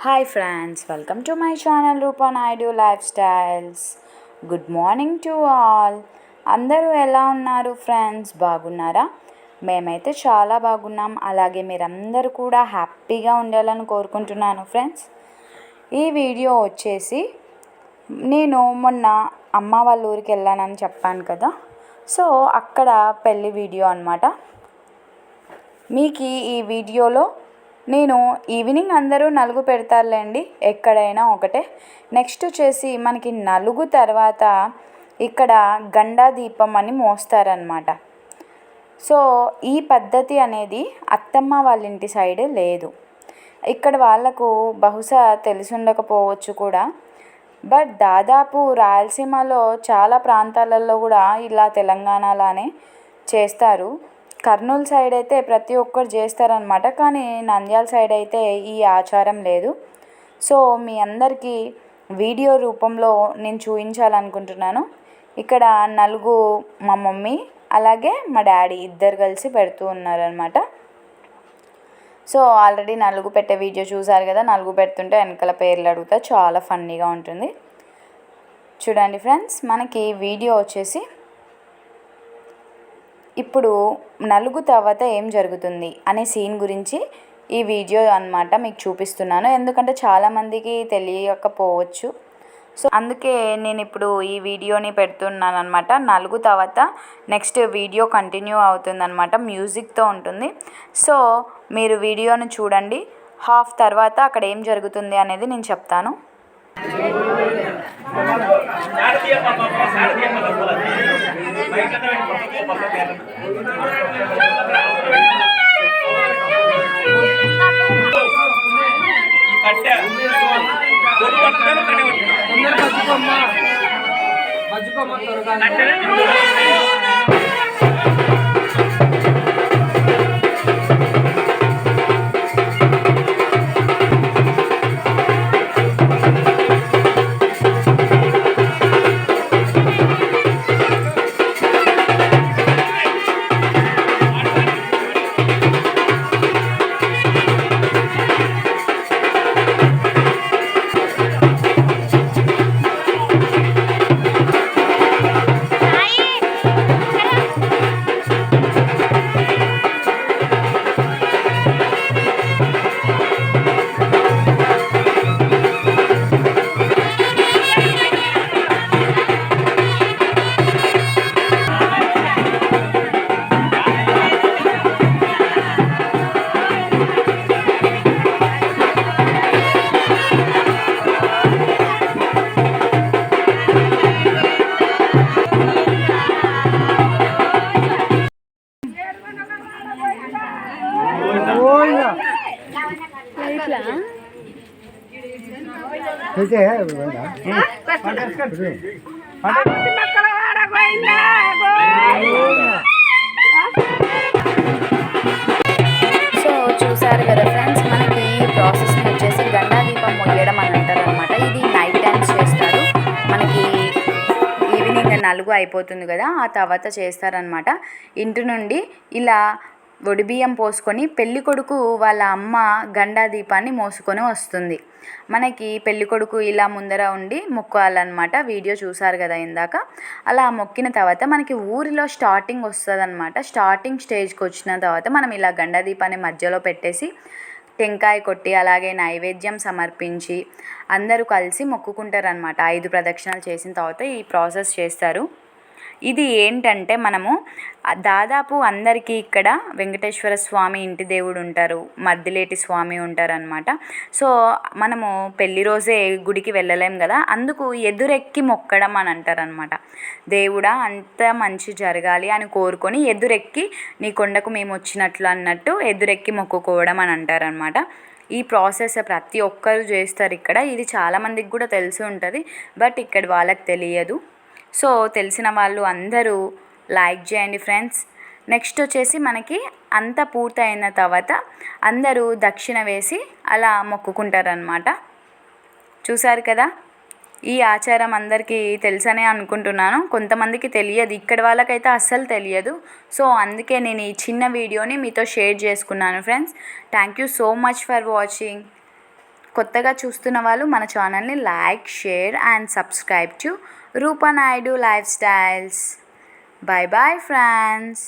Hi friends, welcome to my channel Roopa Naidu lifestyles. Good morning to all. అందరూ ఎలా ఉన్నారు friends? బాగున్నారా? మేమైతే చాలా బాగున్నాం. అలాగే మీరందరూ కూడా హ్యాపీగా ఉండాలని కోరుకుంటున్నాను ఫ్రెండ్స్. ఈ వీడియో వచ్చేసి నేను మొన్న అమ్మ వాళ్ళ ఊరికి వెళ్ళానని చెప్పాను కదా, సో అక్కడ పెళ్ళి వీడియో అన్నమాట. మీకు ఈ వీడియోలో నేను ఈవినింగ్ అందరూ నలుగు పెడతారులేండి, ఎక్కడైనా ఒకటే. నెక్స్ట్ వచ్చేసి మనకి నలుగు తర్వాత ఇక్కడ గండా దీపం అని మోస్తారనమాట. సో ఈ పద్ధతి అనేది అత్తమ్మ వాళ్ళ ఇంటి సైడ్ లేదు. ఇక్కడ వాళ్ళకు బహుశా తెలిసి ఉండకపోవచ్చు కూడా, బట్ దాదాపు రాయలసీమలో చాలా ప్రాంతాలలో కూడా ఇలా తెలంగాణలానే చేస్తారు. కర్నూలు సైడ్ అయితే ప్రతి ఒక్కరు చేస్తారనమాట, కానీ నంద్యాల సైడ్ అయితే ఈ ఆచారం లేదు. సో మీ అందరికీ వీడియో రూపంలో నేను చూపించాలనుకుంటున్నాను. ఇక్కడ నలుగు మా మమ్మీ అలాగే మా డాడీ ఇద్దరు కలిసి పెడుతూ ఉన్నారనమాట. సో ఆల్రెడీ నలుగు పెట్టే వీడియో చూసారు కదా, నలుగు పెడుతుంటే వెనకాల పేర్లు అడుగుతా, చాలా ఫన్నీగా ఉంటుంది. చూడండి ఫ్రెండ్స్, మనకి వీడియో వచ్చేసి ఇప్పుడు నలుగు తర్వాత ఏం జరుగుతుంది అనే సీన్ గురించి ఈ వీడియో అన్నమాట మీకు చూపిస్తున్నాను. ఎందుకంటే చాలామందికి తెలియకపోవచ్చు, సో అందుకే నేను ఇప్పుడు ఈ వీడియోని పెడుతున్నాను అనమాట. నలుగు తర్వాత నెక్స్ట్ వీడియో కంటిన్యూ అవుతుందన్నమాట, మ్యూజిక్తో ఉంటుంది. సో మీరు వీడియోని చూడండి. హాఫ్ తర్వాత అక్కడ ఏం జరుగుతుంది అనేది నేను చెప్తాను. సో చూసారు కదా ఫ్రెండ్స్, మనకి ఈ ప్రాసెస్ని వచ్చేసి గండా దీపం మొయ్యడం అని అంటారు అనమాట. ఇది నైట్ టైమ్స్ చేస్తారు. మనకి ఈవినింగ్ నలుగు అయిపోతుంది కదా, ఆ తర్వాత చేస్తారనమాట. ఇంటి నుండి ఇలా ఒడిబియ్యం పోసుకొని పెళ్ళికొడుకు వాళ్ళ అమ్మ గండా దీపాన్ని మోసుకొని వస్తుంది. మనకి పెళ్ళికొడుకు ఇలా ముందర ఉండి మొక్కాలన్నమాట. వీడియో చూసారు కదా ఇందాక. అలా మొక్కిన తర్వాత మనకి ఊరిలో స్టార్టింగ్ వస్తుంది అనమాట. స్టార్టింగ్ స్టేజ్కి వచ్చిన తర్వాత మనం ఇలా గండా దీపాన్ని మధ్యలో పెట్టేసి టెంకాయ కొట్టి అలాగే నైవేద్యం సమర్పించి అందరూ కలిసి మొక్కుకుంటారనమాట. 5 ప్రదక్షిణాలు చేసిన తర్వాత ఈ ప్రాసెస్ చేస్తారు. ఇది ఏంటంటే మనము దాదాపు అందరికీ ఇక్కడ వెంకటేశ్వర స్వామి ఇంటి దేవుడు ఉంటారు, మద్దిలేటి స్వామి ఉంటారనమాట. సో మనము పెళ్లి రోజే గుడికి వెళ్ళలేం కదా, అందుకు ఎదురెక్కి మొక్కడం అని అంటారనమాట. దేవుడా అంత మంచి జరగాలి అని కోరుకొని ఎదురెక్కి నీ కొండకు మేము వచ్చినట్లు అన్నట్టు ఎదురెక్కి మొక్కుకోవడం అని అంటారనమాట. ఈ ప్రాసెస్ ప్రతి ఒక్కరు చేస్తారు ఇక్కడ. ఇది చాలామందికి కూడా తెలిసి ఉంటుంది, బట్ ఇక్కడ వాళ్ళకి తెలియదు. సో తెలిసిన వాళ్ళు అందరూ లైక్ చేయండి ఫ్రెండ్స్. నెక్స్ట్ వచ్చేసి మనకి అంతా పూర్తయిన తర్వాత అందరూ దక్షిణ వేసి అలా మొక్కుకుంటారనమాట. చూసారు కదా, ఈ ఆచారం అందరికీ తెలుసనే అనుకుంటున్నాను. కొంతమందికి తెలియదు, ఇక్కడ వాళ్ళకైతే అస్సలు తెలియదు. సో అందుకే నేను ఈ చిన్న వీడియోని మీతో షేర్ చేసుకున్నాను friends. Thank you so much for watching. కొత్తగా చూస్తున్న వాళ్ళు మన ఛానల్ని like, share and subscribe to Roopa Naidu lifestyles. Bye bye friends.